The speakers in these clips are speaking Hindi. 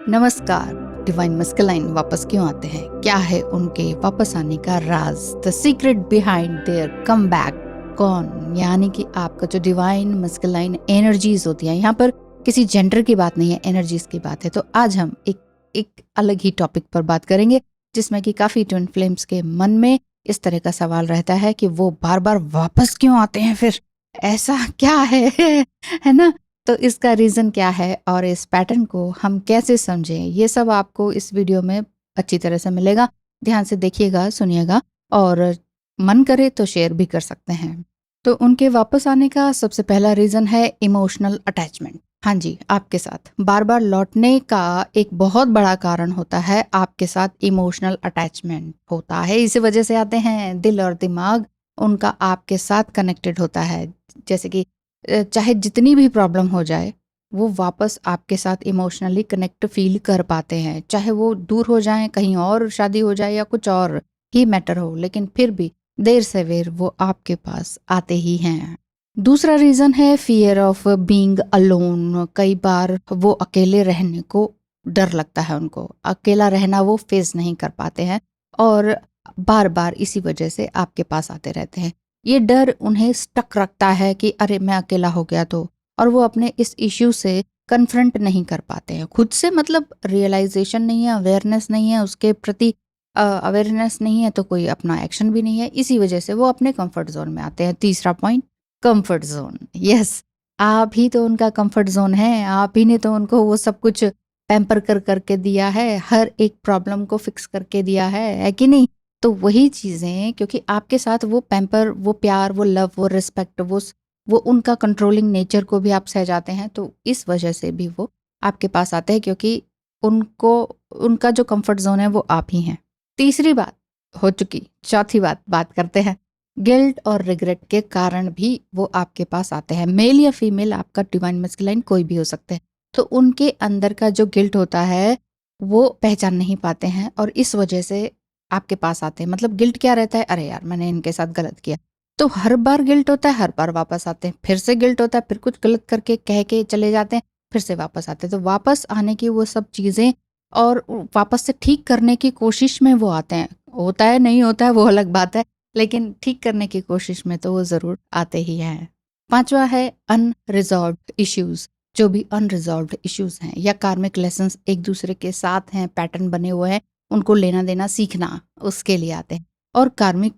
नमस्कार। डिवाइन मस्कुलाइन वापस क्यों आते हैं? क्या है उनके वापस आने का राज? The secret behind their come back. कौन? यानी कि आपका जो डिवाइन मस्कुलाइन एनर्जीज होती हैं, यहाँ पर किसी जेंडर की बात नहीं है, एनर्जीज की बात है। तो आज हम एक अलग ही टॉपिक पर बात करेंगे, जिसमें कि काफी ट्विन फ्लेम्स के मन में इस तरह का सवाल रहता है कि वो बार बार वापस क्यों आते हैं, फिर ऐसा क्या है ना? तो इसका रीज़न क्या है और इस पैटर्न को हम कैसे समझें, ये सब आपको इस वीडियो में अच्छी तरह से मिलेगा। ध्यान से देखिएगा, सुनिएगा और मन करे तो शेयर भी कर सकते हैं। तो उनके वापस आने का सबसे पहला रीज़न है इमोशनल अटैचमेंट। हाँ जी, आपके साथ बार बार लौटने का एक बहुत बड़ा कारण होता है, आपके साथ इमोशनल अटैचमेंट होता है। इसी वजह से आते हैं। दिल और दिमाग उनका आपके साथ कनेक्टेड होता है। जैसे कि चाहे जितनी भी प्रॉब्लम हो जाए, वो वापस आपके साथ इमोशनली कनेक्ट फील कर पाते हैं। चाहे वो दूर हो जाएं, कहीं और शादी हो जाए या कुछ और ही मैटर हो, लेकिन फिर भी देर सवेर वो आपके पास आते ही हैं। दूसरा रीज़न है फियर ऑफ बीइंग अलोन। कई बार वो अकेले रहने को डर लगता है, उनको अकेला रहना वो फेस नहीं कर पाते हैं और बार बार इसी वजह से आपके पास आते रहते हैं। ये डर उन्हें स्टक रखता है कि अरे मैं अकेला हो गया तो, और वो अपने इस इश्यू से कन्फ्रंट नहीं कर पाते हैं खुद से। मतलब रियलाइजेशन नहीं है, अवेयरनेस नहीं है, उसके प्रति अवेयरनेस नहीं है, तो कोई अपना एक्शन भी नहीं है। इसी वजह से वो अपने कंफर्ट जोन में आते हैं। तीसरा पॉइंट, कंफर्ट जोन। यस, आप ही तो उनका कंफर्ट जोन है। आप ही ने तो उनको वो सब कुछ पैम्पर कर करके दिया है, हर एक प्रॉब्लम को फिक्स करके दिया है कि नहीं? तो वही चीज़ें, क्योंकि आपके साथ वो पैम्पर, वो प्यार, वो लव, वो रिस्पेक्ट, वो उनका कंट्रोलिंग नेचर को भी आप सह जाते हैं। तो इस वजह से भी वो आपके पास आते हैं, क्योंकि उनको उनका जो कंफर्ट जोन है वो आप ही हैं। तीसरी बात हो चुकी। चौथी बात करते हैं। गिल्ट और रिग्रेट के कारण भी वो आपके पास आते हैं। मेल या फीमेल, आपका डिवाइन मस्कुलाइन कोई भी हो सकते हैं। तो उनके अंदर का जो गिल्ट होता है वो पहचान नहीं पाते हैं और इस वजह से आपके पास आते हैं। मतलब गिल्ट क्या रहता है? अरे यार, मैंने इनके साथ गलत किया। तो हर बार गिल्ट होता है, हर बार वापस आते हैं। फिर से गिल्ट होता है, फिर कुछ गलत करके कह के चले जाते हैं, फिर से वापस आते हैं। तो वापस आने की वो सब चीज़ें और वापस से ठीक करने की कोशिश में वो आते हैं। होता है नहीं होता है वो अलग बात है, लेकिन ठीक करने की कोशिश में तो वो ज़रूर आते ही हैं। पांचवा है अनरिजॉल्व्ड इश्यूज। जो भी अनरिजॉल्व्ड इश्यूज हैं या कार्मिक लेसन्स एक दूसरे के साथ हैं, पैटर्न बने हुए हैं, उनको लेना देना सीखना, उसके लिए आते हैं। और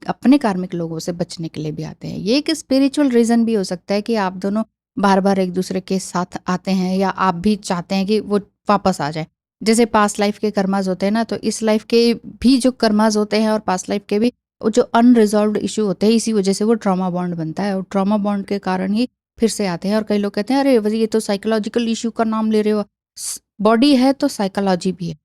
अपने कार्मिक लोगों से बचने के लिए भी आते हैं। ये एक स्पिरिचुअल रीजन भी हो सकता है कि आप दोनों बार बार एक दूसरे के साथ आते हैं, या आप भी चाहते हैं कि वो वापस आ जाए। जैसे पास्ट लाइफ के कर्मास होते हैं ना, तो इस लाइफ के भी जो कर्मास होते हैं और पास्ट लाइफ के भी वो जो अनरिजॉल्व्ड इशू होते हैं, इसी वजह से वो ट्रॉमा बॉन्ड बनता है और ट्रॉमा बॉन्ड के कारण ही फिर से आते हैं। और कई लोग कहते हैं अरे ये तो साइकोलॉजिकल इशू का नाम ले रहे हो। बॉडी है तो साइकोलॉजी भी है,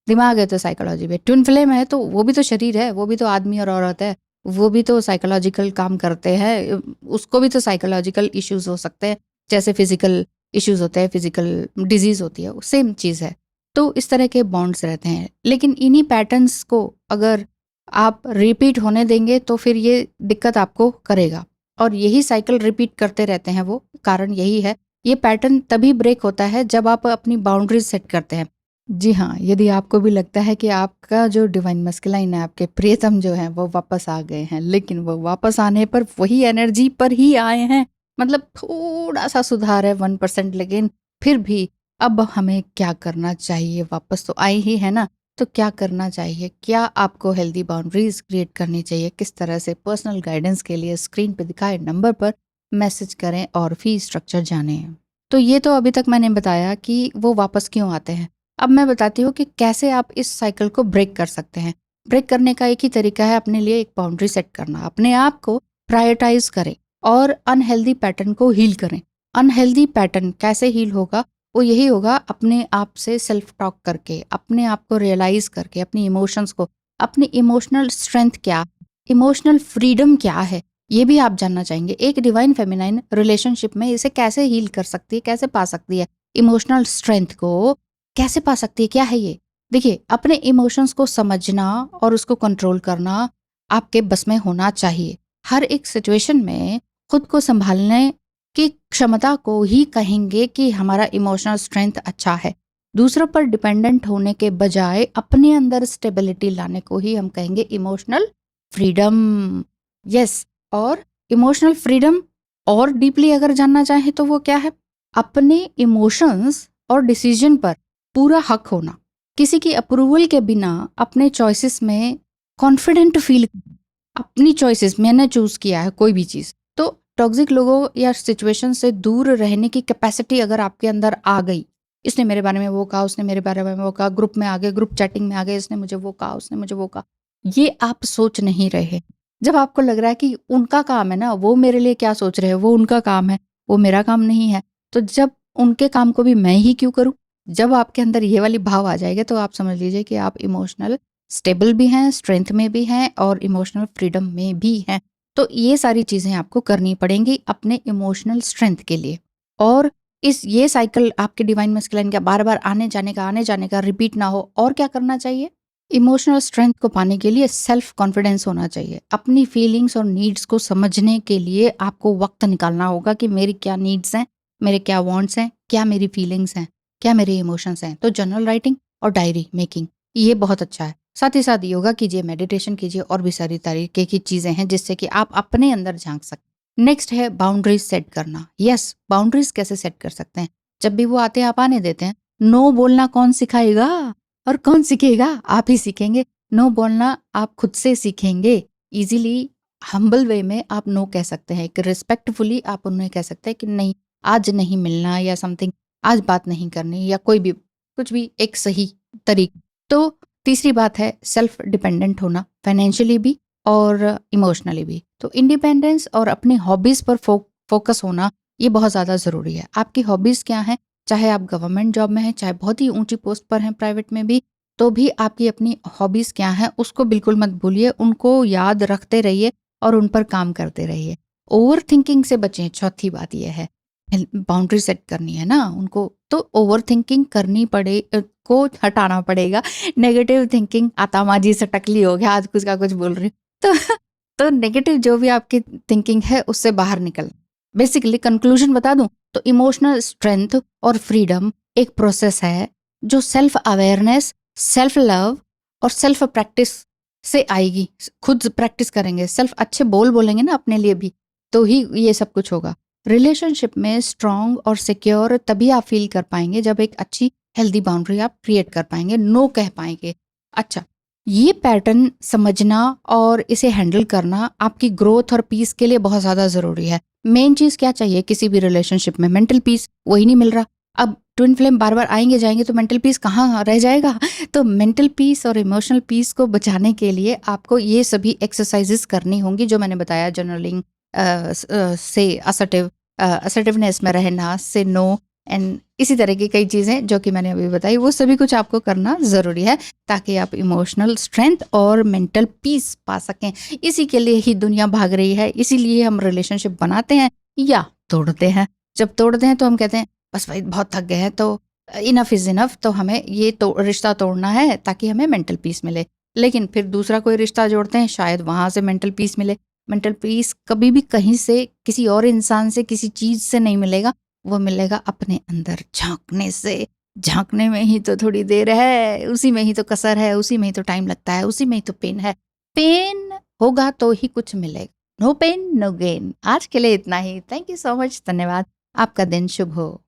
दिमाग है तो साइकोलॉजी भी है। ट्विन फ्लेम है तो वो भी तो शरीर है, वो भी तो आदमी और औरत है, वो भी तो साइकोलॉजिकल काम करते हैं। उसको भी तो साइकोलॉजिकल इश्यूज हो सकते हैं, जैसे फिजिकल इश्यूज होते हैं, फिजिकल डिजीज होती है, सेम चीज़ है। तो इस तरह के बॉन्ड्स रहते हैं। लेकिन इन्हीं पैटर्न्स को अगर आप रिपीट होने देंगे तो फिर ये दिक्कत आपको करेगा और यही साइकिल रिपीट करते रहते हैं। वो कारण यही है। ये पैटर्न तभी ब्रेक होता है जब आप अपनी बाउंड्रीज सेट करते हैं। जी हाँ, यदि आपको भी लगता है कि आपका जो डिवाइन मस्कुलाइन है, आपके प्रियतम जो हैं वो वापस आ गए हैं, लेकिन वो वापस आने पर वही एनर्जी पर ही आए हैं, मतलब थोड़ा सा सुधार है 1%, लेकिन फिर भी अब हमें क्या करना चाहिए? वापस तो आए ही है ना, तो क्या करना चाहिए? क्या आपको हेल्दी बाउंड्रीज क्रिएट करनी चाहिए? किस तरह से? पर्सनल गाइडेंस के लिए स्क्रीन पे दिखाए नंबर पर मैसेज करें और फी स्ट्रक्चर जानें। तो ये तो अभी तक मैंने बताया कि वो वापस क्यों आते हैं। अब मैं बताती हूँ कि कैसे आप इस साइकिल को ब्रेक कर सकते हैं। ब्रेक करने का एक ही तरीका है, अपने लिए एक बाउंड्री सेट करना। अपने आप को प्रायोरिटाइज करें और अनहेल्दी पैटर्न को हील करें। अनहेल्दी पैटर्न कैसे हील होगा? वो यही होगा अपने आप से सेल्फ टॉक करके, अपने आप को रियलाइज करके, अपनी इमोशंस को, अपनी इमोशनल स्ट्रेंथ क्या, इमोशनल फ्रीडम क्या है, ये भी आप जानना चाहेंगे। एक डिवाइन फेमिनाइन रिलेशनशिप में इसे कैसे हील कर सकती है, कैसे पा सकती है, इमोशनल स्ट्रेंथ को कैसे पा सकती है, क्या है ये? देखिए, अपने इमोशंस को समझना और उसको कंट्रोल करना आपके बस में होना चाहिए। हर एक सिचुएशन में खुद को संभालने की क्षमता को ही कहेंगे कि हमारा इमोशनल स्ट्रेंथ अच्छा है। दूसरों पर डिपेंडेंट होने के बजाय अपने अंदर स्टेबिलिटी लाने को ही हम कहेंगे इमोशनल फ्रीडम। यस, और इमोशनल फ्रीडम और डीपली अगर जानना चाहें तो वो क्या है? अपने इमोशंस और डिसीजन पर पूरा हक होना, किसी की अप्रूवल के बिना अपने चॉइसेस में कॉन्फिडेंट फील, अपनी चॉइसेस मैंने चूज किया है कोई भी चीज। तो टॉक्सिक लोगों या सिचुएशन से दूर रहने की कैपेसिटी अगर आपके अंदर आ गई, इसने मेरे बारे में वो कहा, उसने मेरे बारे में वो कहा, ग्रुप में आ गए, ग्रुप चैटिंग में आ गए, इसने मुझे वो कहा, उसने मुझे वो कहा, ये आप सोच नहीं रहे। जब आपको लग रहा है कि उनका काम है ना, वो मेरे लिए क्या सोच रहे हैं, वो उनका काम है, वो मेरा काम नहीं है, तो जब उनके काम को भी मैं ही क्यों करूं, जब आपके अंदर ये वाली भाव आ जाएगा तो आप समझ लीजिए कि आप इमोशनल स्टेबल भी हैं, स्ट्रेंथ में भी हैं और इमोशनल फ्रीडम में भी हैं। तो ये सारी चीज़ें आपको करनी पड़ेंगी अपने इमोशनल स्ट्रेंथ के लिए। और ये साइकिल आपके डिवाइन मैस्कुलिन का बार बार आने जाने का रिपीट ना हो। और क्या करना चाहिए? इमोशनल स्ट्रेंथ को पाने के लिए सेल्फ कॉन्फिडेंस होना चाहिए। अपनी फीलिंग्स और नीड्स को समझने के लिए आपको वक्त निकालना होगा कि मेरी क्या नीड्स हैं, मेरे क्या वांट्स हैं, क्या मेरी फीलिंग्स हैं, क्या मेरे इमोशंस हैं। तो जर्नल राइटिंग और डायरी मेकिंग ये बहुत अच्छा है। साथ ही साथ योगा कीजिए, मेडिटेशन कीजिए और भी सारी तरीके की चीज़ें हैं जिससे कि आप अपने अंदर झांक सकते। नेक्स्ट है बाउंड्रीज सेट करना। यस, बाउंड्रीज कैसे सेट कर सकते हैं? जब भी वो आते हैं आप आने देते हैं। नो बोलना कौन सिखाएगा और कौन सीखेगा? आप ही सीखेंगे। नो बोलना आप खुद से सीखेंगे। इजीली हम्बल वे में आप नो कह सकते हैं, एक रिस्पेक्टफुली आप उन्हें कह सकते हैं कि नहीं, आज नहीं मिलना या समथिंग, आज बात नहीं करनी, या कोई भी कुछ भी एक सही तरीका। तो तीसरी बात है सेल्फ डिपेंडेंट होना, फाइनेंशियली भी और इमोशनली भी। तो इंडिपेंडेंस और अपनी हॉबीज पर फोकस होना ये बहुत ज़्यादा ज़रूरी है। आपकी हॉबीज़ क्या हैं? चाहे आप गवर्नमेंट जॉब में हैं, चाहे बहुत ही ऊंची पोस्ट पर हैं प्राइवेट में भी, तो भी आपकी अपनी हॉबीज़ क्या हैं उसको बिल्कुल मत भूलिए, उनको याद रखते रहिए और उन पर काम करते रहिए। ओवर थिंकिंग से बचें। चौथी बात यह है, बाउंड्री सेट करनी है ना उनको, तो ओवर थिंकिंग करनी को हटाना पड़ेगा। नेगेटिव थिंकिंग, आता माजी से टकली हो गया, आज कुछ का कुछ बोल रही हूँ। तो तो नेगेटिव जो भी आपकी थिंकिंग है उससे बाहर निकल। बेसिकली कंक्लूजन बता दूं तो इमोशनल स्ट्रेंथ और फ्रीडम एक प्रोसेस है जो सेल्फ अवेयरनेस, सेल्फ लव और सेल्फ प्रैक्टिस से आएगी। खुद प्रैक्टिस करेंगे, सेल्फ अच्छे बोलेंगे ना अपने लिए भी, तो ही ये सब कुछ होगा। रिलेशनशिप में स्ट्रांग और सिक्योर तभी आप फील कर पाएंगे जब एक अच्छी हेल्दी बाउंड्री आप क्रिएट कर पाएंगे, नो कह पाएंगे। अच्छा, ये पैटर्न समझना और इसे हैंडल करना आपकी ग्रोथ और पीस के लिए बहुत ज़्यादा ज़रूरी है। मेन चीज़ क्या चाहिए किसी भी रिलेशनशिप में? Mental peace. वही नहीं मिल रहा। अब ट्विन फ्लेम बार बार आएंगे जाएंगे तो मेंटल पीस कहाँ रह जाएगा? तो मेंटल पीस और इमोशनल पीस को बचाने के लिए आपको ये सभी एक्सरसाइजेस करनी होंगी जो मैंने बताया। जर्नलिंग से असर्टिवनेस में रहना, से नो, एंड इसी तरह की कई चीज़ें जो कि मैंने अभी बताई, वो सभी कुछ आपको करना ज़रूरी है ताकि आप इमोशनल स्ट्रेंथ और मेंटल पीस पा सकें। इसी के लिए ही दुनिया भाग रही है, इसीलिए हम रिलेशनशिप बनाते हैं या तोड़ते हैं। जब तोड़ते हैं तो हम कहते हैं बस भाई बहुत थक गए हैं, तो इनफ इज़ इनफ, तो हमें ये तो रिश्ता तोड़ना है ताकि हमें मेंटल पीस मिले। लेकिन फिर दूसरा कोई रिश्ता जोड़ते हैं, शायद वहाँ से मेंटल पीस मिले। मेंटल पीस कभी भी कहीं से, किसी और इंसान से, किसी चीज़ से नहीं मिलेगा, वो मिलेगा अपने अंदर झांकने से। झांकने में ही तो थोड़ी देर है, उसी में ही तो कसर है, उसी में ही तो टाइम लगता है, उसी में ही तो पेन है। पेन होगा तो ही कुछ मिलेगा। No pain no gain. आज के लिए इतना ही। Thank you so much. धन्यवाद। आपका दिन शुभ हो।